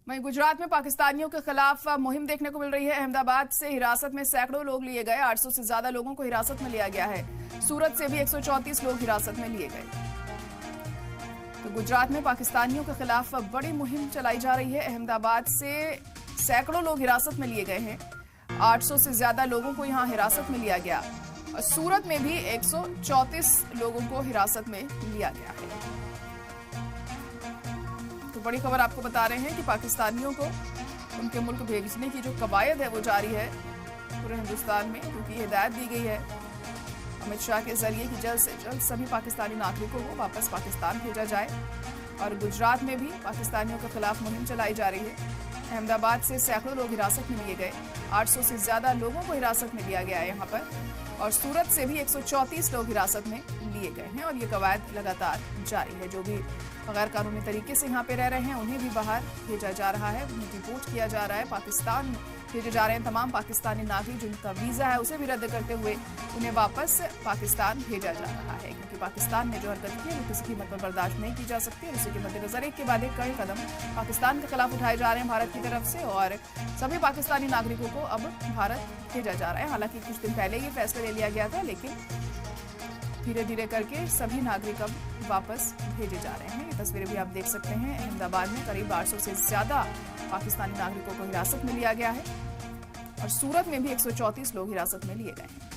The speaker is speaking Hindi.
वहीं गुजरात में पाकिस्तानियों के खिलाफ मुहिम देखने को मिल रही है। अहमदाबाद से हिरासत में सैकड़ों लोग लिए गए। 800 से ज्यादा लोगों को हिरासत में लिया गया है। सूरत से भी 134 लोग हिरासत में लिए गए। तो गुजरात में पाकिस्तानियों के खिलाफ बड़ी मुहिम चलाई जा रही है। अहमदाबाद से सैकड़ों लोग हिरासत में लिए गए हैं। 800 से ज्यादा लोगों को यहां हिरासत में लिया गया और सूरत में भी 134 लोगों को हिरासत में लिया गया है। तो बड़ी खबर आपको बता रहे हैं कि पाकिस्तानियों को उनके मुल्क भेजने की जो कवायद है वो जारी है पूरे हिंदुस्तान में, क्योंकि हिदायत दी गई है अमित शाह के जरिए कि जल्द से जल्द सभी पाकिस्तानी नागरिकों को वापस पाकिस्तान भेजा जाए। और गुजरात में भी पाकिस्तानियों के खिलाफ मुहिम चलाई जा रही है। अहमदाबाद से सैकड़ों लोग हिरासत में लिए गए। 800 से ज्यादा लोगों को हिरासत में लिया गया है यहाँ पर। और सूरत से भी 134 लोग हिरासत में लिए गए हैं और ये कवायद लगातार जारी है। जो भी गैर कानूनी तरीके से यहाँ पे रह रहे हैं उन्हें भी बाहर भेजा जा रहा है, उन्हें डिपोर्ट किया जा रहा है। पाकिस्तान भेजे जा रहे हैं तमाम पाकिस्तानी नागरिक जिनका वीजा है उसे भी रद्द करते हुए उन्हें वापस पाकिस्तान भेजा जा रहा है, क्योंकि पाकिस्तान ने जो हरकत की है वो किसी कीमत पर बर्दाश्त नहीं की जा सकती। इसी के मद्देनजर एक के बाद एक कड़े कदम पाकिस्तान के खिलाफ उठाए जा रहे हैं भारत की तरफ से और सभी पाकिस्तानी नागरिकों को अब भारत भेजा जा रहा है। हालांकि कुछ दिन पहले ये फैसला ले लिया गया था, लेकिन धीरे धीरे करके सभी नागरिक अब वापस भेजे जा रहे हैं। ये तस्वीरें भी आप देख सकते हैं। अहमदाबाद में करीब 800 से ज्यादा पाकिस्तानी नागरिकों को हिरासत में लिया गया है और सूरत में भी 134 लोग हिरासत में लिए गए हैं।